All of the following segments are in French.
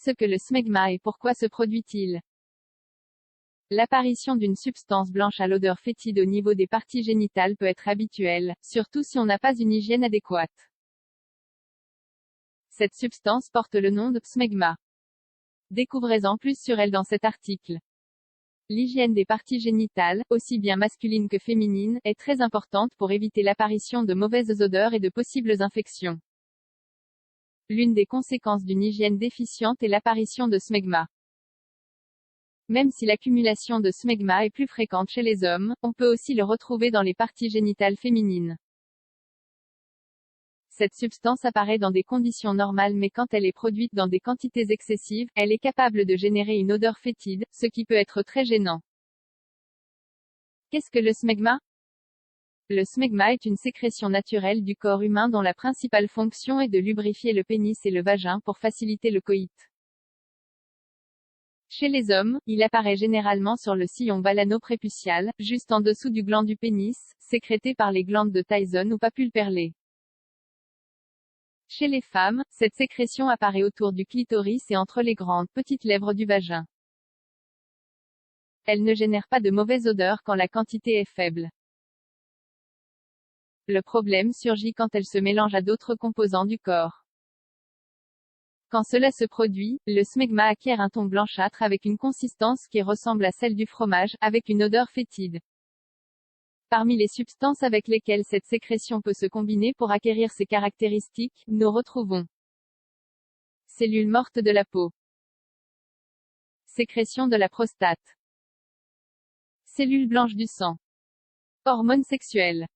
ce que le smegma et pourquoi se produit-il. L'apparition d'une substance blanche à l'odeur fétide au niveau des parties génitales peut être habituelle, surtout si on n'a pas une hygiène adéquate. Cette substance porte le nom de smegma. Découvrez-en plus sur elle dans cet article. L'hygiène des parties génitales, aussi bien masculines que féminines, est très importante pour éviter l'apparition de mauvaises odeurs et de possibles infections. L'une des conséquences d'une hygiène déficiente est l'apparition de smegma. Même si l'accumulation de smegma est plus fréquente chez les hommes, on peut aussi le retrouver dans les parties génitales féminines. Cette substance apparaît dans des conditions normales mais quand elle est produite dans des quantités excessives, elle est capable de générer une odeur fétide, ce qui peut être très gênant. Qu'est-ce que le smegma? Le smegma est une sécrétion naturelle du corps humain dont la principale fonction est de lubrifier le pénis et le vagin pour faciliter le coït. Chez les hommes, il apparaît généralement sur le sillon balano-prépucial, juste en dessous du gland du pénis, sécrété par les glandes de Tyson ou papules perlées. Chez les femmes, cette sécrétion apparaît autour du clitoris et entre les grandes petites lèvres du vagin. Elle ne génère pas de mauvaise odeur quand la quantité est faible. Le problème surgit quand elle se mélange à d'autres composants du corps. Quand cela se produit, le smegma acquiert un ton blanchâtre avec une consistance qui ressemble à celle du fromage, avec une odeur fétide. Parmi les substances avec lesquelles cette sécrétion peut se combiner pour acquérir ces caractéristiques, nous retrouvons cellules mortes de la peau, sécrétion de la prostate, cellules blanches du sang, hormones sexuelles.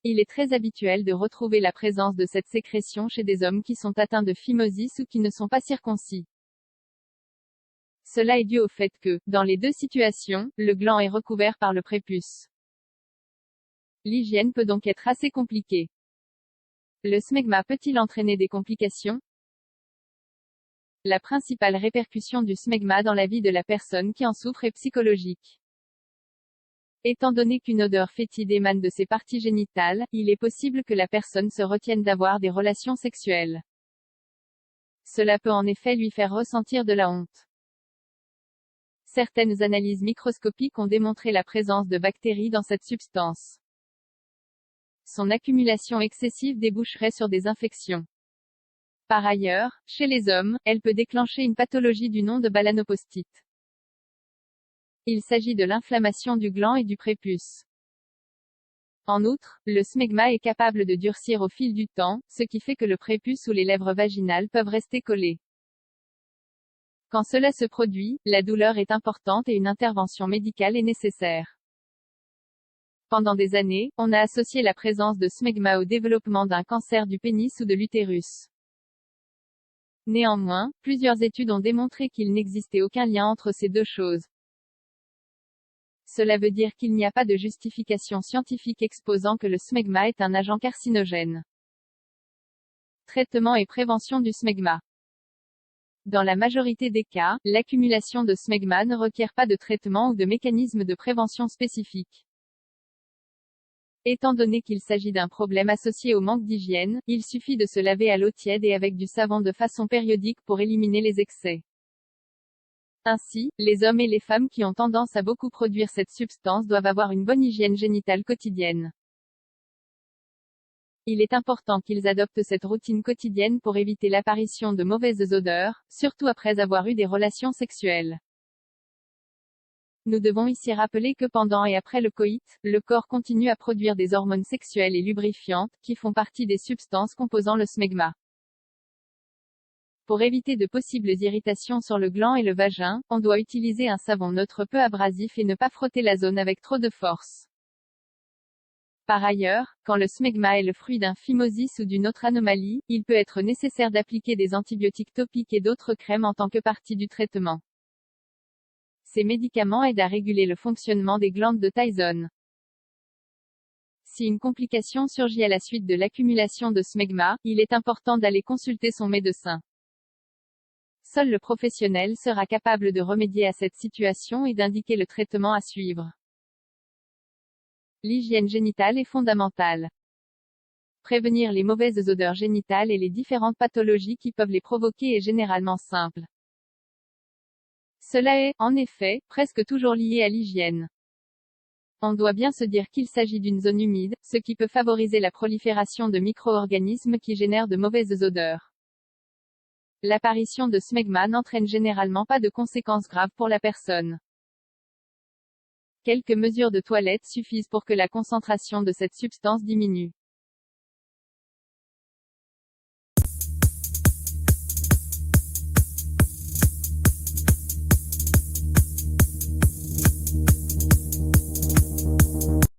Il est très habituel de retrouver la présence de cette sécrétion chez des hommes qui sont atteints de phimosis ou qui ne sont pas circoncis. Cela est dû au fait que, dans les deux situations, le gland est recouvert par le prépuce. L'hygiène peut donc être assez compliquée. Le smegma peut-il entraîner des complications? La principale répercussion du smegma dans la vie de la personne qui en souffre est psychologique. Étant donné qu'une odeur fétide émane de ses parties génitales, il est possible que la personne se retienne d'avoir des relations sexuelles. Cela peut en effet lui faire ressentir de la honte. Certaines analyses microscopiques ont démontré la présence de bactéries dans cette substance. Son accumulation excessive déboucherait sur des infections. Par ailleurs, chez les hommes, elle peut déclencher une pathologie du nom de balanopostite. Il s'agit de l'inflammation du gland et du prépuce. En outre, le smegma est capable de durcir au fil du temps, ce qui fait que le prépuce ou les lèvres vaginales peuvent rester collées. Quand cela se produit, la douleur est importante et une intervention médicale est nécessaire. Pendant des années, on a associé la présence de smegma au développement d'un cancer du pénis ou de l'utérus. Néanmoins, plusieurs études ont démontré qu'il n'existait aucun lien entre ces deux choses. Cela veut dire qu'il n'y a pas de justification scientifique exposant que le smegma est un agent carcinogène. Traitement et prévention du smegma. Dans la majorité des cas, l'accumulation de smegma ne requiert pas de traitement ou de mécanisme de prévention spécifique. Étant donné qu'il s'agit d'un problème associé au manque d'hygiène, il suffit de se laver à l'eau tiède et avec du savon de façon périodique pour éliminer les excès. Ainsi, les hommes et les femmes qui ont tendance à beaucoup produire cette substance doivent avoir une bonne hygiène génitale quotidienne. Il est important qu'ils adoptent cette routine quotidienne pour éviter l'apparition de mauvaises odeurs, surtout après avoir eu des relations sexuelles. Nous devons ici rappeler que pendant et après le coït, le corps continue à produire des hormones sexuelles et lubrifiantes, qui font partie des substances composant le smegma. Pour éviter de possibles irritations sur le gland et le vagin, on doit utiliser un savon neutre peu abrasif et ne pas frotter la zone avec trop de force. Par ailleurs, quand le smegma est le fruit d'un phimosis ou d'une autre anomalie, il peut être nécessaire d'appliquer des antibiotiques topiques et d'autres crèmes en tant que partie du traitement. Ces médicaments aident à réguler le fonctionnement des glandes de Tyson. Si une complication surgit à la suite de l'accumulation de smegma, il est important d'aller consulter son médecin. Seul le professionnel sera capable de remédier à cette situation et d'indiquer le traitement à suivre. L'hygiène génitale est fondamentale. Prévenir les mauvaises odeurs génitales et les différentes pathologies qui peuvent les provoquer est généralement simple. Cela est, en effet, presque toujours lié à l'hygiène. On doit bien se dire qu'il s'agit d'une zone humide, ce qui peut favoriser la prolifération de micro-organismes qui génèrent de mauvaises odeurs. L'apparition de smegma n'entraîne généralement pas de conséquences graves pour la personne. Quelques mesures de toilette suffisent pour que la concentration de cette substance diminue.